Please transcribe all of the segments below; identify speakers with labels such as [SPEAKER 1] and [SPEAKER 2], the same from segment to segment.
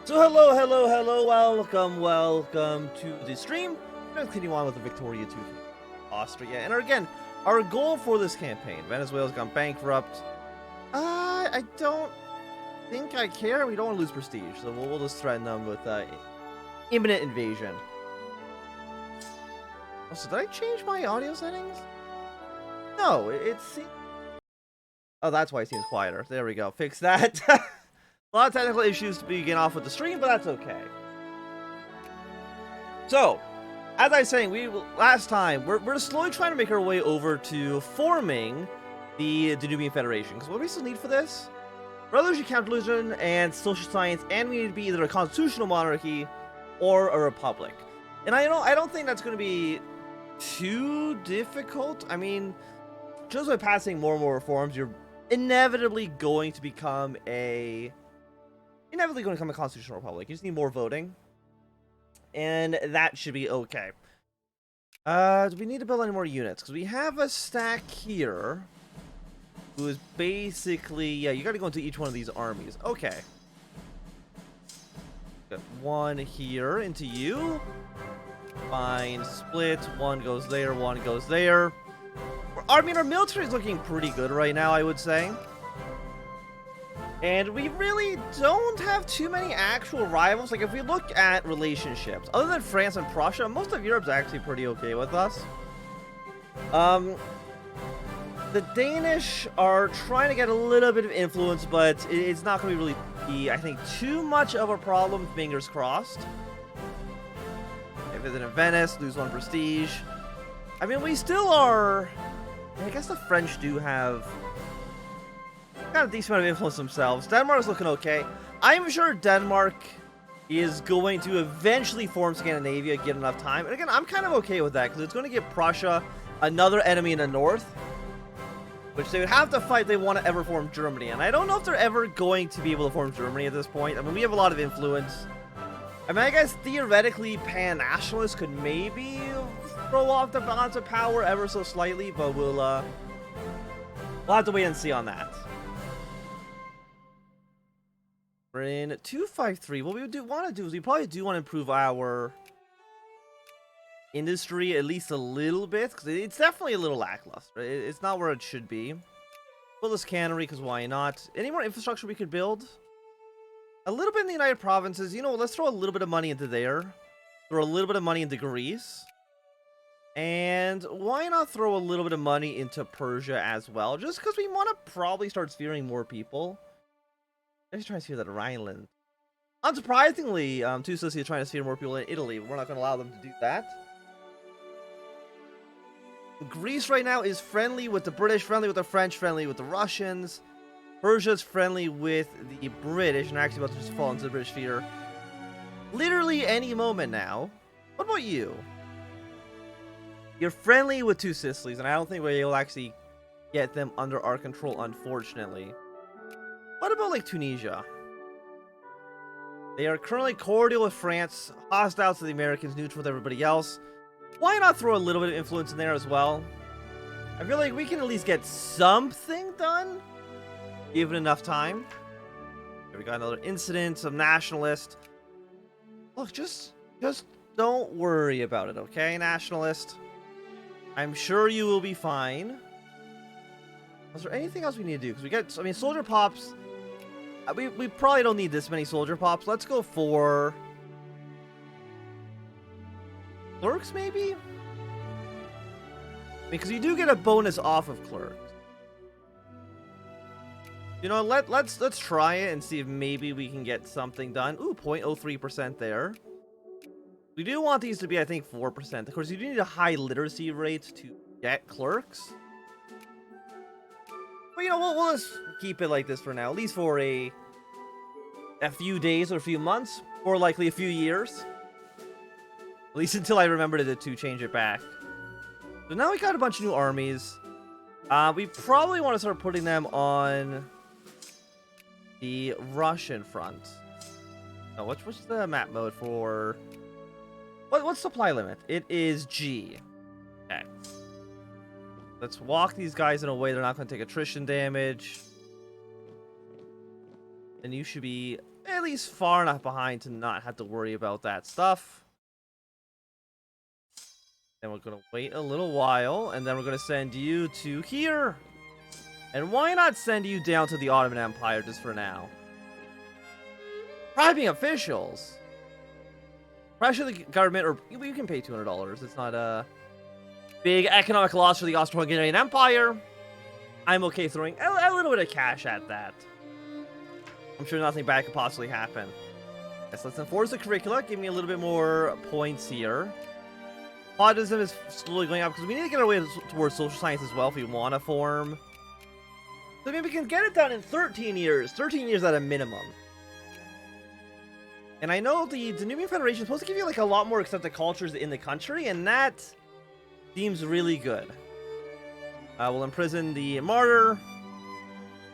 [SPEAKER 1] So hello, welcome to the stream. We're going to continue on with the Victoria 2 Austria. And again, our goal for this campaign, Venezuela's gone bankrupt. I don't think I care. We don't want to lose prestige, so we'll just threaten them with imminent invasion. Also, did I change my audio settings? No, it's... Oh, that's why it seems quieter. There we go. Fix that. A lot of technical issues to begin off with the stream, but that's okay. So, as I was saying, last time, we're slowly trying to make our way over to forming the Danubian Federation. Because what do we still need for this? Revolution, counter-revolution, and social science, and we need to be either a constitutional monarchy or a republic. And I don't think that's going to be too difficult. I mean, just by passing more and more reforms, you're inevitably going to become a constitutional republic. You just need more voting. And that should be okay. Do we need to build any more units? Because we have a stack here. Who is basically... Yeah, you gotta go into each one of these armies. Okay. Got one here into you. Fine. Split. One goes there, one goes there. I mean, our military is looking pretty good right now, I would say. And we really don't have too many actual rivals. Like, if we look at relationships, other than France and Prussia, most of Europe's actually pretty okay with us. The Danish are trying to get a little bit of influence, but it's not going to really be, I think, too much of a problem, fingers crossed. Okay, visit in Venice, lose one prestige. I mean, we still are... I guess the French do have... got a decent amount of influence themselves. Denmark's looking okay. I'm sure Denmark is going to eventually form Scandinavia, get enough time. And again, I'm kind of okay with that, because it's going to give Prussia another enemy in the north, which they would have to fight if they want to ever form Germany. And I don't know if they're ever going to be able to form Germany at this point. I mean, we have a lot of influence. I mean, I guess theoretically, pan-nationalists could maybe throw off the balance of power ever so slightly, but we'll have to wait and see on that. We're in 253. What we want to do is we probably do want to improve our industry at least a little bit, because it's definitely a little lackluster. It's not where it should be. Build this cannery, because why not? Any more infrastructure we could build? A little bit in the United Provinces. You know, let's throw a little bit of money into there. Throw a little bit of money into Greece. And why not throw a little bit of money into Persia as well? Just because we want to probably start steering more people. Let's try to steer that Rhineland. Unsurprisingly, two Sicily are trying to steer more people in Italy. We're not going to allow them to do that. Greece right now is friendly with the British, friendly with the French, friendly with the Russians. Persia's friendly with the British, and actually about to just fall into the British sphere literally any moment now. What about you? You're friendly with two Sicilies, and I don't think we'll actually get them under our control, unfortunately. What about, like, Tunisia? They are currently cordial with France, hostile to the Americans, neutral with everybody else. Why not throw a little bit of influence in there as well? I feel like we can at least get something done, given enough time. Here we got another incident, some nationalist. Look, just don't worry about it, okay, nationalist? I'm sure you will be fine. Is there anything else we need to do? Because we got, I mean, soldier pops. We probably don't need this many soldier pops. Let's go for clerks, maybe? Because you do get a bonus off of clerks. You know, let's try it and see if maybe we can get something done. Ooh, 0.03% there. We do want these to be, I think, 4%. Of course, you do need a high literacy rate to get clerks. But, you know, we'll just keep it like this for now. At least for a few days or a few months. Or likely a few years. At least until I remember to change it back. So now we got a bunch of new armies. We probably want to start putting them on the Russian front. Oh, what's the map mode for... What's supply limit? It is G. Okay. Let's walk these guys in a way they're not going to take attrition damage. And you should be at least far enough behind to not have to worry about that stuff. Then we're going to wait a little while, and then we're going to send you to here. And why not send you down to the Ottoman Empire just for now? Bribing officials. Pressure the government, or you can pay $200. It's not a big economic loss for the Austro-Hungarian Empire. I'm okay throwing a little bit of cash at that. I'm sure nothing bad could possibly happen. Yes, let's enforce the curricula. Give me a little bit more points here. Autism is slowly going up because we need to get our way towards social science as well if we want to form. So maybe we can get it done in 13 years. 13 years at a minimum. And I know the Danubian Federation is supposed to give you like a lot more accepted cultures in the country, and that seems really good. We'll imprison the martyr.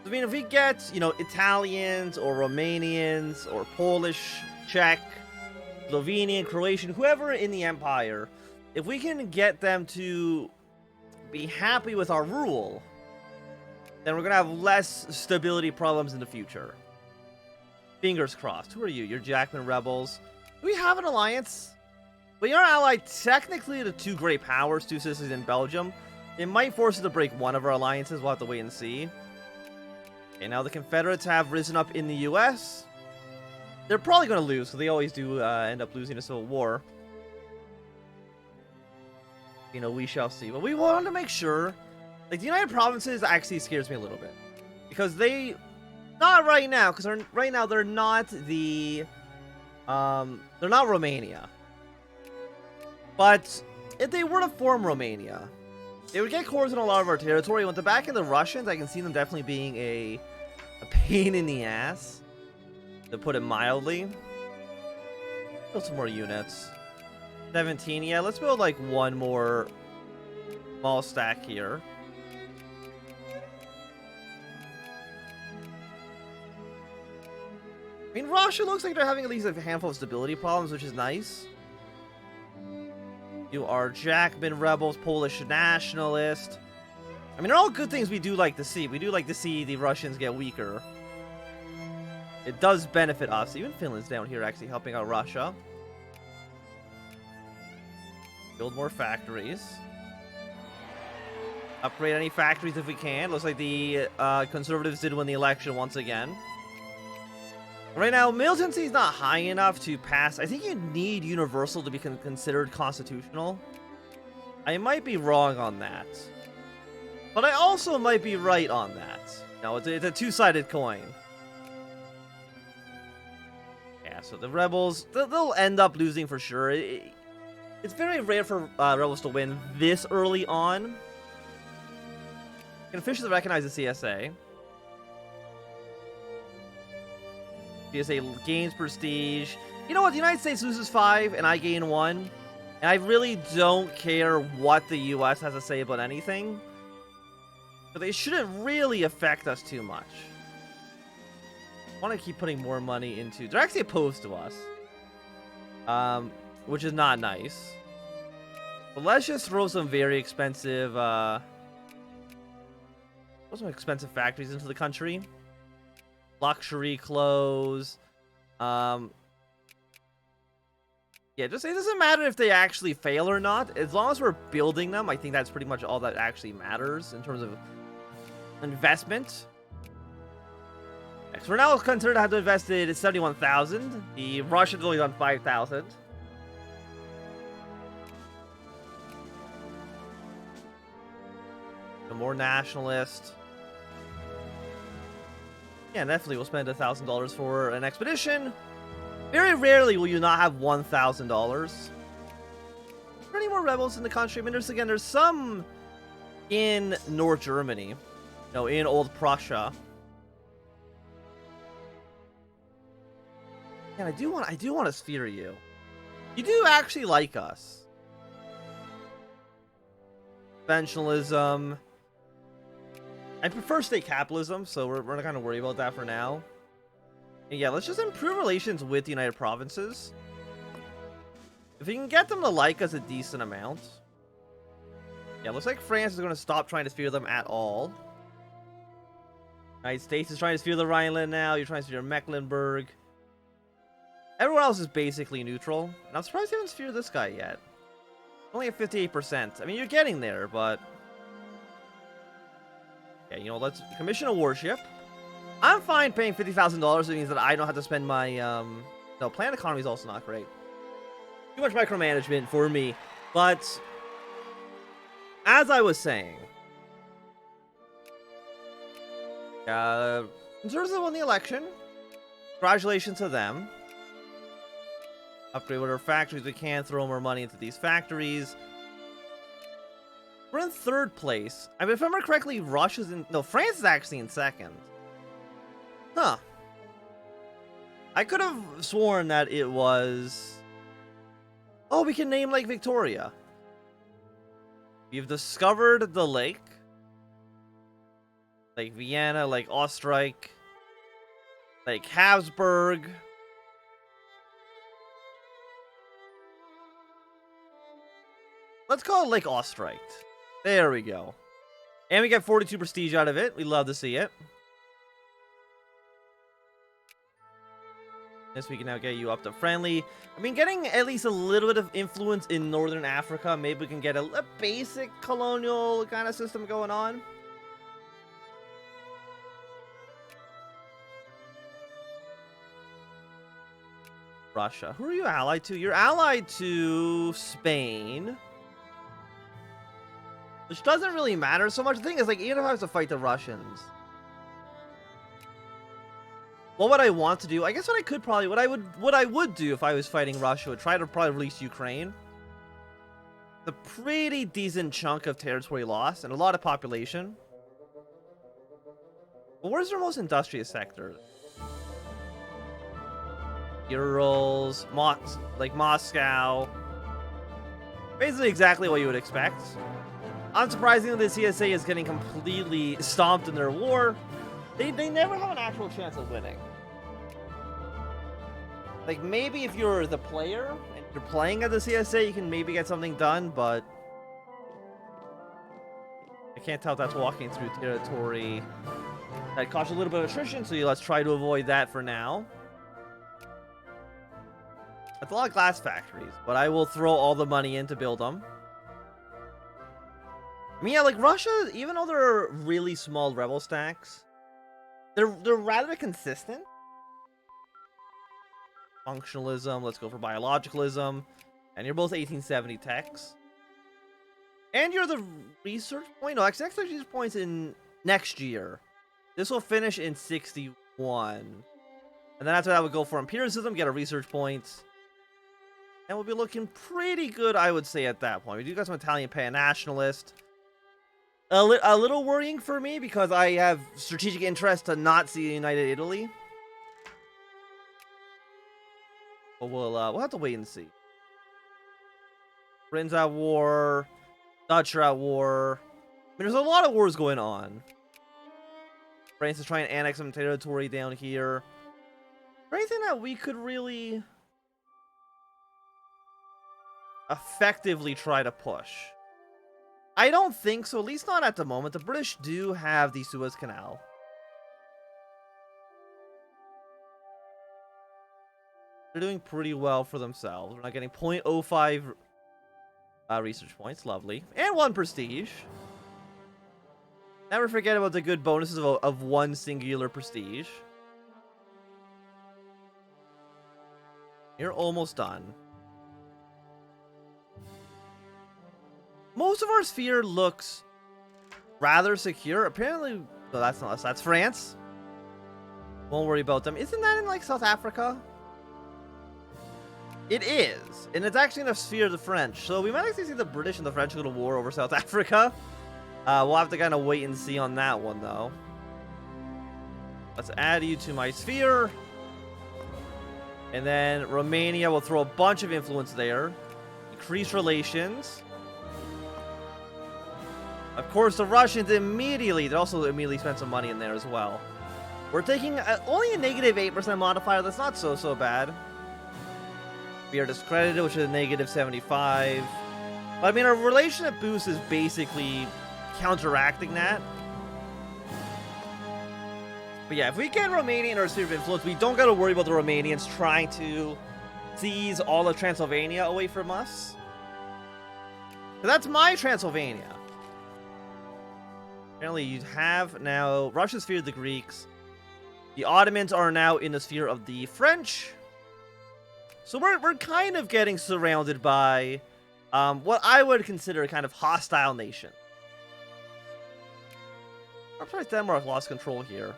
[SPEAKER 1] I mean, if we get, you know, Italians or Romanians or Polish, Czech, Slovenian, Croatian, whoever in the empire, if we can get them to be happy with our rule, then we're going to have less stability problems in the future. Fingers crossed. Who are you? You're Jackman rebels. Do we have an alliance? We are allied technically to two great powers, two sisters in Belgium. It might force us to break one of our alliances. We'll have to wait and see. Okay, now the Confederates have risen up in the US. They're probably going to lose, because they always do end up losing a civil war. You know, we shall see. But we want to make sure. Like, the United Provinces actually scares me a little bit. Because they... Not right now, because right now they're not the... they're not Romania. But if they were to form Romania, they would get cores in a lot of our territory. With the back of the Russians, I can see them definitely being a pain in the ass, to put it mildly. Build some more units. 17, yeah, let's build like one more small stack here. I mean, Russia looks like they're having at least a handful of stability problems, which is nice. You are Jackman rebels, Polish nationalist. I mean, they're all good things we do like to see. We do like to see the Russians get weaker. It does benefit us. Even Finland's down here actually helping out Russia. Build more factories. Upgrade any factories if we can. Looks like the conservatives did win the election once again. Right now, militancy is not high enough to pass. I think you need universal to be considered constitutional. I might be wrong on that. But I also might be right on that. No, it's a two-sided coin. Yeah, so the rebels, they'll end up losing for sure. It's very rare for rebels to win this early on. You can officially recognize the CSA. CSA gains prestige. You know what? The United States loses 5 and I gain 1. And I really don't care what the US has to say about anything. But they shouldn't really affect us too much. I want to keep putting more money into... They're actually opposed to us. Which is not nice. But let's just throw some very expensive... throw some expensive factories into the country. Luxury clothes. Yeah, just it doesn't matter if they actually fail or not. As long as we're building them, I think that's pretty much all that actually matters in terms of investment. So we're now considered to have invested 71,000. The Russians only done 5,000. The more nationalist. Yeah, definitely we'll spend $1,000 for an expedition. Very rarely will you not have $1,000. Are there any more rebels in the country? I mean, there's some in North Germany. No, in Old Prussia. Yeah, I do want to sphere you. You do actually like us. Conventionalism. I prefer state capitalism, so we're not going to worry about that for now. And yeah, let's just improve relations with the United Provinces. If we can get them to like us a decent amount. Yeah, looks like France is going to stop trying to sphere them at all. United States is trying to sphere the Rhineland now. You're trying to sphere Mecklenburg. Everyone else is basically neutral. And I'm surprised you haven't sphered this guy yet. Only at 58%. I mean, you're getting there, but... Yeah, you know, let's commission a warship. I'm fine paying $50,000. It means that I don't have to spend my... No, planned economy is also not great. Too much micromanagement for me. But... As I was saying... Conservatives won the election. Congratulations to them. Upgrade whatever factories we can. Throw more money into these factories. We're in 3rd place. I mean, if I remember correctly, Russia's in... No, France is actually in 2nd. Huh. I could have sworn that it was... Oh, we can name Lake Victoria. We've discovered the lake. Lake Vienna, Lake Österreich, Lake Habsburg. Let's call it Lake Österreich. There we go. And we get 42 prestige out of it. We love to see it. Yes, we can now get you up to friendly. I mean, getting at least a little bit of influence in Northern Africa. Maybe we can get a basic colonial kind of system going on. Russia. Who are you allied to? You're allied to Spain. Which doesn't really matter so much. The thing is, like, even if I was to fight the Russians, what would I want to do? I guess what I could probably, what I would do if I was fighting Russia would try to probably release Ukraine. The pretty decent chunk of territory lost and a lot of population. But where's their most industrious sector? Urals, like Moscow. Basically exactly what you would expect. Unsurprisingly, the CSA is getting completely stomped in their war. They never have an actual chance of winning. Like, maybe if you're the player and you're playing at the CSA, you can maybe get something done, but I can't tell if that's walking through territory. That caused a little bit of attrition, so let's try to avoid that for now. That's a lot of glass factories, but I will throw all the money in to build them. I mean, yeah, like Russia, even though they're really small rebel stacks, they're rather consistent. Functionalism, let's go for biologicalism. And you're both 1870 techs. And you're the research point. No, actually, next research points in next year. This will finish in 61. And then after that, we'll go for empiricism, get a research point. And we'll be looking pretty good, I would say, at that point. We do got some Italian pan-nationalist. A little worrying for me because I have strategic interest to not see a united Italy. But we'll have to wait and see. Britain's at war. Dutch are at war. I mean, there's a lot of wars going on. France is trying to annex some territory down here. Is there anything that we could really effectively try to push? I don't think so, at least not at the moment. The British do have the Suez Canal. They're doing pretty well for themselves. We're not getting 0.05 research points. Lovely. And 1 prestige. Never forget about the good bonuses of 1 singular prestige. You're almost done. Most of our sphere looks rather secure. Apparently, well, that's not us. That's France. Won't worry about them. Isn't that in, like, South Africa? It is. And it's actually in a sphere of the French. So we might actually see the British and the French go to war over South Africa. We'll have to kind of wait and see on that one, though. Let's add you to my sphere. And then Romania will throw a bunch of influence there. Increase relations. Of course, the Russians they also immediately spent some money in there as well. We're taking only a negative 8% modifier. That's not so bad. We are discredited, which is a negative 75. But I mean, our relationship boost is basically counteracting that. But yeah, if we get Romania in our sphere of influence, we don't got to worry about the Romanians trying to seize all of Transylvania away from us. That's my Transylvania. Apparently, you have now Russia's sphere of the Greeks. The Ottomans are now in the sphere of the French. So we're kind of getting surrounded by what I would consider a kind of hostile nation. I'm surprised Denmark lost control here.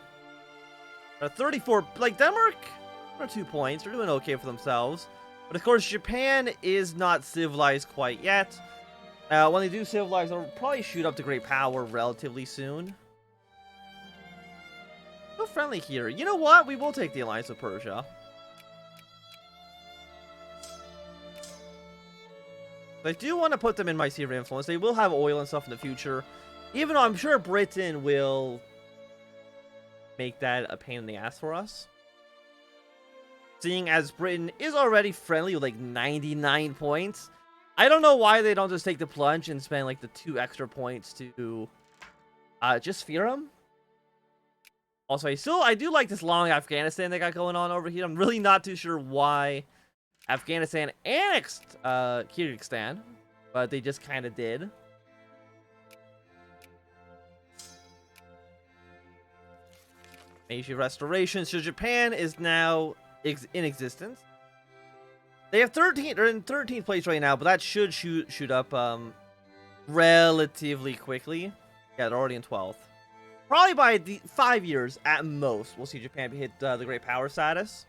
[SPEAKER 1] 34, like Denmark, are 2 points. They're doing okay for themselves. But of course, Japan is not civilized quite yet. When they do civilize, they'll probably shoot up to great power relatively soon. So friendly here. You know what? We will take the alliance with Persia. I do want to put them in my sphere of influence. They will have oil and stuff in the future. Even though I'm sure Britain will make that a pain in the ass for us. Seeing as Britain is already friendly with like 99 points. I don't know why they don't just take the plunge and spend like the 2 extra points to just fear them. Also, I do like this long Afghanistan they got going on over here. I'm really not too sure why Afghanistan annexed Kyrgyzstan, but they just kind of did. Meiji Restoration. So Japan is now in existence. They have 13. They're in 13th place right now, but that should shoot up relatively quickly. Yeah, they're already in 12th. Probably by the 5 years at most, we'll see Japan hit the great power status.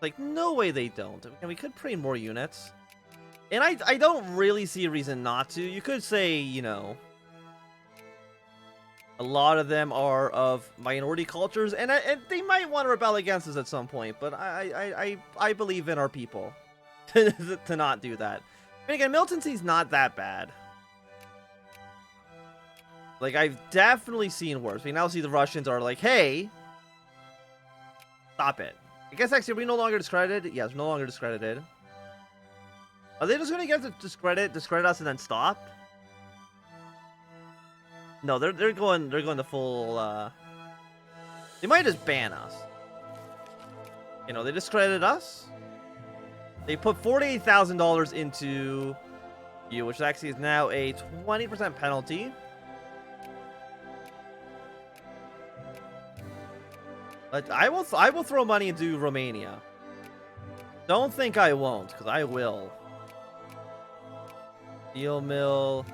[SPEAKER 1] Like, no way they don't. And we could train more units. And I don't really see a reason not to. You could say, you know, a lot of them are of minority cultures, and they might want to rebel against us at some point, but I believe in our people to not do that. And again, militancy's not that bad. Like, I've definitely seen worse. We now see the Russians are like, hey, stop it. I guess actually, are we no longer discredited? Yes, we're no longer discredited. Are they just going to get to discredit us and then stop? No, they're going the full. They might just ban us. You know, they discredited us. They put $48,000 into you, which actually is now a 20% penalty. But I will throw money into Romania. Don't think I won't, because I will. Steel mill,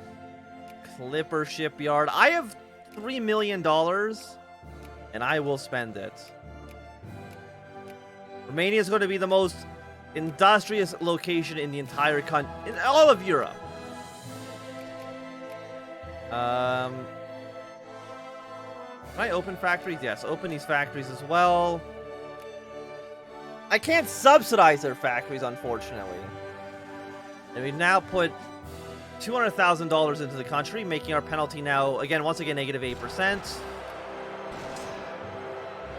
[SPEAKER 1] Clipper shipyard. I have $3 million, and I will spend it. Romania is going to be the most industrious location in the entire country, in all of Europe. Can I open factories? Yes, open these factories as well. I can't subsidize their factories, unfortunately. And we've now put $200,000 into the country, making our penalty now, again, once again, negative 8%.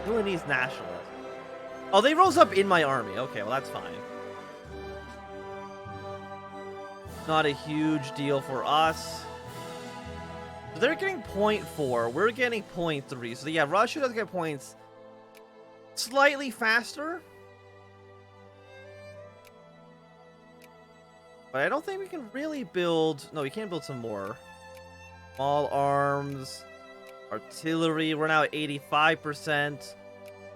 [SPEAKER 1] Milanese nationalist. Oh, they rose up in my army. Okay, well, that's fine. Not a huge deal for us. So they're getting 0.4. We're getting 0.3. So yeah, Russia does get points slightly faster. But I don't think we can really build... No, we can't build some more. Small arms. Artillery. We're now at 85%.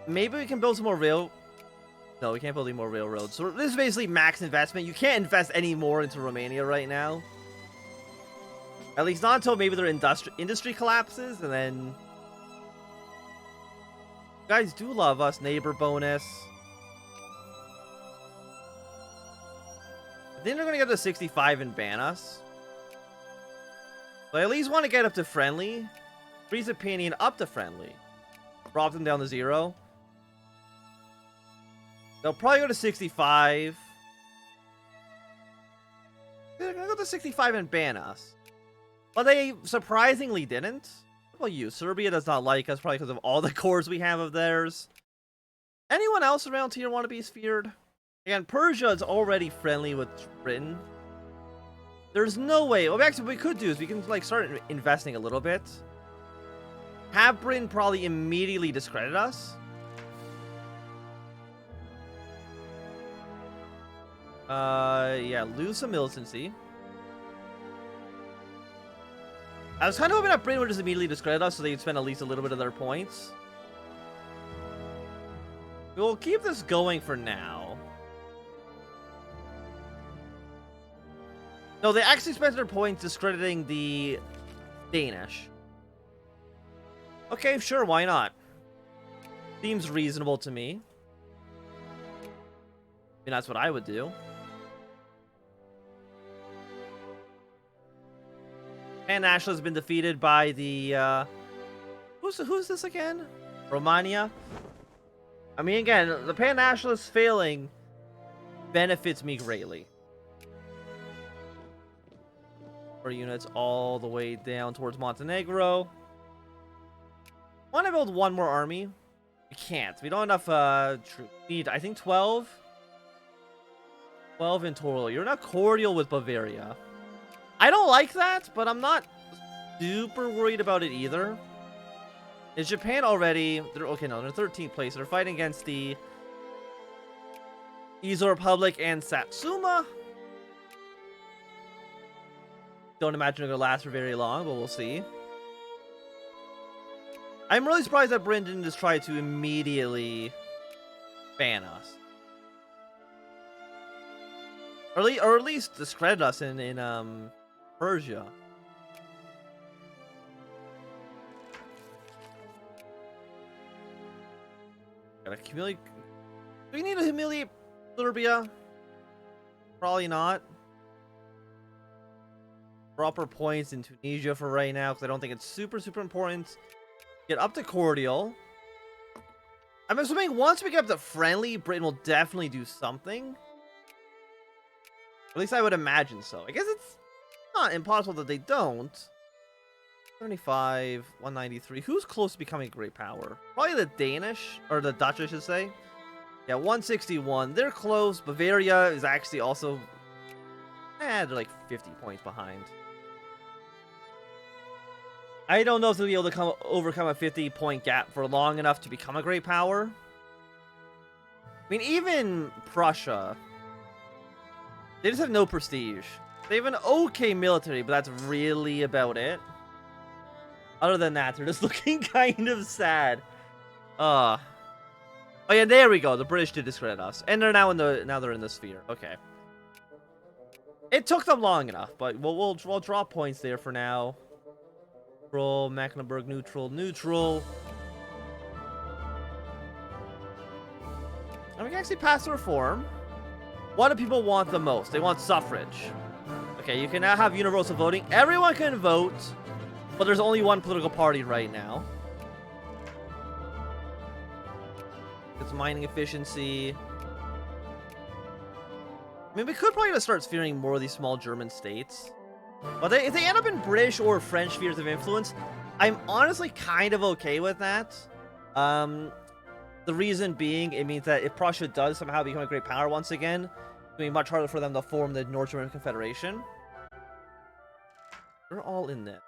[SPEAKER 1] Maybe we can build some more rail... No, we can't build any more railroads. So this is basically max investment. You can't invest any more into Romania right now. At least not until maybe their industry collapses, and then... You guys do love us. Neighbor bonus. I think they're going to get to 65 and ban us. So I at least want to get up to friendly. Freeze opinion up to friendly. Drop them down to 0. They'll probably go to 65. They're going to go to 65 and ban us. But they surprisingly didn't. Well, you. Serbia does not like us, probably because of all the cores we have of theirs. Anyone else around here want to be feared? Again, Persia is already friendly with Britain. There's no way. Well, actually, what we could do is we can like start investing a little bit. Have Britain probably immediately discredit us. Yeah, lose some militancy. I was kind of hoping that Britain would just immediately discredit us so they'd spend at least a little bit of their points. We'll keep this going for now. No, they actually spent their points discrediting the Danish. Okay, sure, why not? Seems reasonable to me. I mean, that's what I would do. Pan-Nationalist has been defeated by the, who's this again? Romania? I mean, again, the Pan-Nationalist failing benefits me greatly. For units all the way down towards Montenegro. Want to build one more army? We can't. We don't have enough troops. We need, I think, 12? 12 in total. You're not cordial with Bavaria. I don't like that, but I'm not super worried about it either. Is Japan already... okay, no, they're 13th place. They're fighting against the Izo Republic and Satsuma. Don't imagine they're going to last for very long, but we'll see. I'm really surprised that Britain didn't just try to immediately ban us. Or at least discredit us in Persia. Gotta humiliate. Do we need to humiliate Serbia? Probably not. Proper points in Tunisia for right now, because I don't think it's super important. Get up to cordial. I'm assuming once we get up to friendly, Britain will definitely do something. At least I would imagine so. I guess it's not impossible that they don't. 75, 193. Who's close to becoming a great power? Probably the Danish, or the Dutch, I should say. Yeah, 161. They're close. Bavaria is actually also... they're like 50 points behind. I don't know if they'll be able to overcome a 50-point gap for long enough to become a great power. I mean, even Prussia... they just have no prestige. They have an okay military, but that's really about it. Other than that, they're just looking kind of sad. Oh yeah, there we go. The British did discredit us, and they're now they're in the sphere. Okay. It took them long enough, but we'll draw points there for now. Neutral, Mecklenburg neutral. And we can actually pass a reform. What do people want the most? They want suffrage. Okay, you can now have universal voting. Everyone can vote, but there's only one political party right now. It's mining efficiency. I mean, we could probably just start fearing more of these small German states. But if they end up in British or French spheres of influence, I'm honestly kind of okay with that. The reason being, it means that if Prussia does somehow become a great power once again, it's going to be much harder for them to form the North German Confederation. They're all in this.